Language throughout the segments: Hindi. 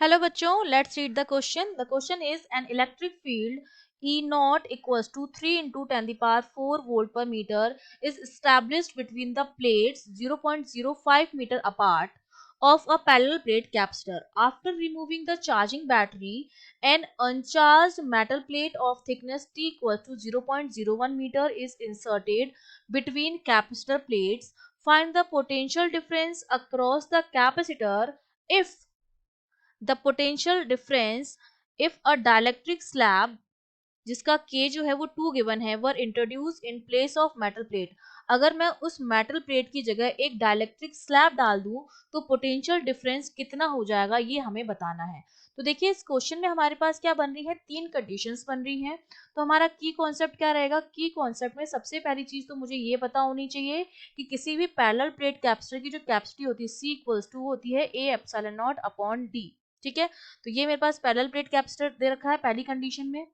Hello बच्चों, let's read the question. The question is an electric field E naught equals to 3 into 10 the power 4 volt per meter is established between the plates 0.05 meter apart of a parallel plate capacitor. After removing the charging battery, an uncharged metal plate of thickness T equals to 0.01 meter is inserted between capacitor plates. Find the potential difference across the capacitor if the potential difference if a dielectric slab जिसका K जो है वो 2 गिवन है वर introduce in place of metal plate. अगर मैं उस मेटल प्लेट की जगह एक डाइलेक्ट्रिक स्लैब डाल दूं तो पोटेंशियल डिफरेंस कितना हो जाएगा ये हमें बताना है। तो देखिए इस क्वेश्चन में हमारे पास क्या बन रही है, तीन कंडीशंस बन रही हैं। तो हमारा की कॉन्सेप्ट क्या रहेगा, की कॉन्सेप्ट में सबसे पहली चीज तो मुझे ये पता होनी चाहिए कि किसी भी पैरेलल प्लेट कैपेसिटर की जो कैपेसिटी होती है C इक्वल्स टू होती है A epsilon not upon D। ठीक है, तो ये मेरे पास पैरेलल प्लेट कैपेसिटर दे रखा है पहली कंडीशन में।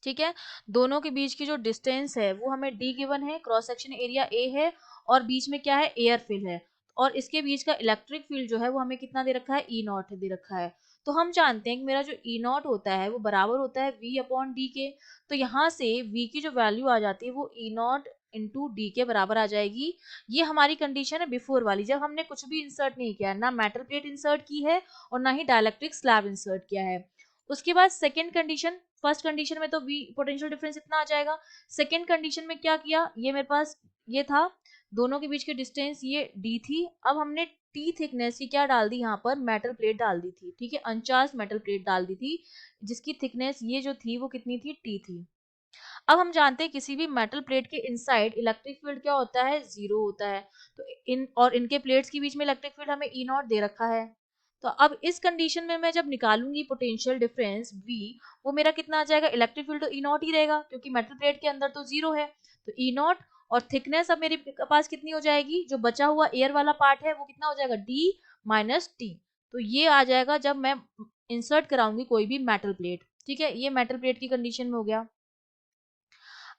ठीक है, दोनों के बीच की जो डिस्टेंस है वो हमें डी गिवन है, क्रॉस सेक्शन एरिया ए है और बीच में क्या है, एयर फिल है। और इसके बीच का इलेक्ट्रिक फील्ड जो है वो हमें कितना दे रखा है, ई नॉट दे रखा है। तो हम जानते हैं कि मेरा जो ई नॉट होता है वो बराबर होता है वी अपॉन डी के। तो यहाँ से वी की जो वैल्यू आ जाती है वो ई नॉट इंटू डी के बराबर आ जाएगी। ये हमारी कंडीशन है बिफोर वाली, जब हमने कुछ भी इंसर्ट नहीं किया, ना मेटल प्लेट इंसर्ट की है और ना ही डाइलेक्ट्रिक स्लैब इंसर्ट किया है। उसके बाद सेकेंड कंडीशन, फर्स्ट कंडीशन में तो वी पोटेंशियल डिफरेंस इतना आ जाएगा। सेकेंड कंडीशन में क्या किया, ये मेरे पास ये था, दोनों के बीच की डिस्टेंस ये डी थी। अब हमने टी थिकनेस की क्या डाल दी, यहाँ पर मेटल प्लेट डाल दी थी। ठीक है, अनचार्ज मेटल प्लेट डाल दी थी जिसकी थिकनेस ये जो थी वो कितनी थी, टी थी। अब हम जानते हैं किसी भी मेटल प्लेट के इनसाइड इलेक्ट्रिक फील्ड क्या होता है, जीरो होता है। तो इन और इनके प्लेट्स के बीच में इलेक्ट्रिक फील्ड हमें ई नॉट दे रखा है। तो अब इस कंडीशन में मैं जब निकालूंगी पोटेंशियल डिफरेंस V, वो मेरा कितना आ जाएगा, इलेक्ट्रिक फील्ड तो ई नॉट ही रहेगा क्योंकि मेटल प्लेट के अंदर तो जीरो है। तो ई नॉट और थिकनेस अब मेरे पास कितनी हो जाएगी, जो बचा हुआ एयर वाला पार्ट है वो कितना हो जाएगा, D माइनस टी। तो ये आ जाएगा जब मैं इंसर्ट कराऊंगी कोई भी मेटल प्लेट। ठीक है, ये मेटल प्लेट की कंडीशन में हो गया।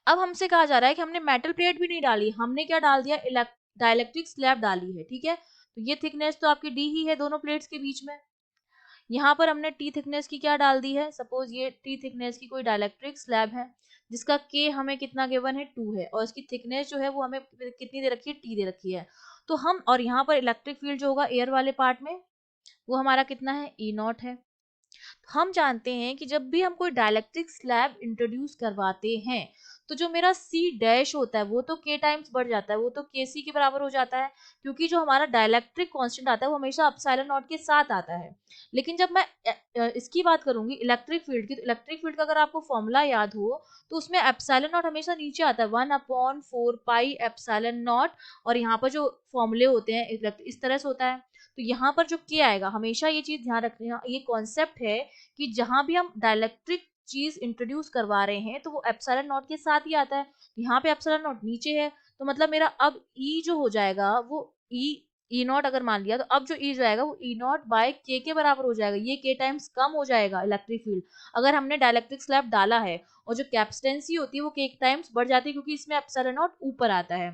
अब हमसे कहा जा रहा है कि हमने मेटल प्लेट भी नहीं डाली, हमने क्या डाल दिया, डाइलेक्ट्रिक स्लैब डाली है। ठीक है, तो ये थिकनेस तो आपकी डी ही है दोनों प्लेट्स के बीच में। यहाँ पर हमने टी थिकनेस की क्या डाल दी है, सपोज ये टी थिकनेस की कोई डाइलेक्ट्रिक स्लैब है जिसका के हमें कितना गिवन है, 2 है, और इसकी थिकनेस जो है वो हमें कितनी दे रखी है, टी दे रखी है। तो हम और यहाँ पर इलेक्ट्रिक फील्ड जो होगा एयर वाले पार्ट में वो हमारा कितना है, ई नॉट है। हम जानते हैं कि जब भी हम कोई डाइलेक्ट्रिक स्लैब इंट्रोड्यूस करवाते हैं तो जो मेरा C डैश होता है वो तो K टाइम्स बढ़ जाता है, वो तो KC के बराबर हो जाता है क्योंकि जो हमारा डाइलेक्ट्रिक कांस्टेंट आता है वो हमेशा एप्सिलॉन नॉट के साथ आता है। लेकिन जब मैं इसकी बात करूंगी इलेक्ट्रिक फील्ड की, तो इलेक्ट्रिक फील्ड का अगर आपको फॉर्मूला याद हो तो उसमें एप्सिलॉन नॉट हमेशा नीचे आता है, 1/4 पाई एप्सिलॉन नॉट। और यहाँ पर जो फॉर्मूले होते हैं इस तरह से होता है। तो यहाँ पर जो K आएगा, हमेशा ये चीज ध्यान रखना, ये कॉन्सेप्ट है कि जहां भी हम डाइलेक्ट्रिक चीज इंट्रोड्यूस करवा रहे हैं तो वो एप्सिलॉन नॉट के साथ ही आता है। यहाँ पे एप्सिलॉन नॉट नीचे है, तो मतलब मेरा अब ई जो हो जाएगा वो ई नॉट अगर मान लिया, तो अब जो ई जो आएगा वो ई नॉट बाय के बराबर हो जाएगा। ये के टाइम्स कम हो जाएगा इलेक्ट्रिक फील्ड अगर हमने डाइलेक्ट्रिक स्लैब डाला है, और जो कैपेसिटेंसी होती है वो के टाइम्स बढ़ जाती है क्योंकि इसमें एप्सिलॉन नॉट ऊपर आता है।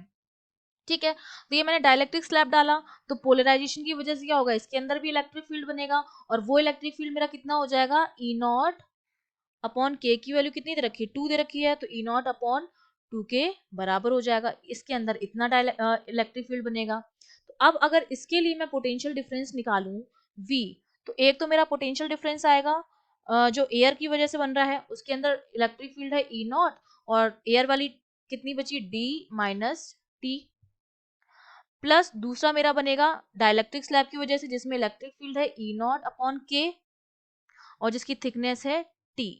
ठीक है, तो ये मैंने डाइलेक्ट्रिक स्लैब डाला तो पोलराइजेशन की वजह से क्या होगा, इसके अंदर भी इलेक्ट्रिक फील्ड बनेगा और वो इलेक्ट्रिक फील्ड मेरा कितना हो जाएगा, ई नॉट अपॉन के की वैल्यू कितनी दे रखी है, 2 दे रखी है, तो ई नॉट अपॉन 2 के बराबर हो जाएगा। इसके अंदर इतना इलेक्ट्रिक फील्ड बनेगा। तो अब अगर इसके लिए मैं पोटेंशियल डिफरेंस निकालूं V, तो एक तो मेरा पोटेंशियल डिफरेंस आएगा जो एयर की वजह से बन रहा है, उसके अंदर इलेक्ट्रिक फील्ड है ई नॉट और एयर वाली कितनी बची, D माइनस टी, प्लस दूसरा मेरा बनेगा डाइलेक्ट्रिक स्लैब की वजह से जिसमें इलेक्ट्रिक फील्ड है ई नॉट अपॉन के और जिसकी थिकनेस है टी।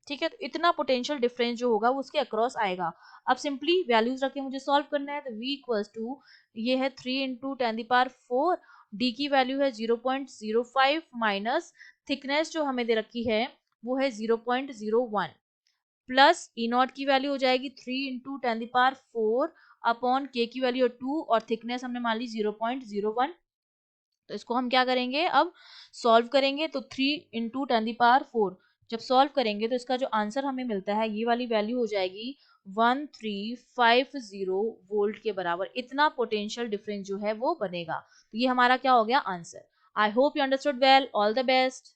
ठीक है, तो इतना पोटेंशियल डिफरेंस जो होगा वो उसके अक्रॉस आएगा। अब सिंपली वैल्यूज रख के मुझे सॉल्व करना है। तो V इक्वल्स टू ये है 3 इंटू 10⁴, डी की वैल्यू है 0.05 माइनस थिकनेस जो हमें दे रखी है वो है 0.01, प्लस ई नॉट की वैल्यू हो जाएगी 3 इंटू 10⁴ अपॉन के की वैल्यू 2 और थिकनेस हमने मान ली 0.01। तो इसको हम क्या करेंगे, अब सॉल्व करेंगे। तो 3 इंटू 10⁴ जब सॉल्व करेंगे तो इसका जो आंसर हमें मिलता है ये वाली वैल्यू हो जाएगी 1350 वोल्ट के बराबर। इतना पोटेंशियल डिफरेंस जो है वो बनेगा। तो ये हमारा क्या हो गया answer. I hope you understood well. All the best.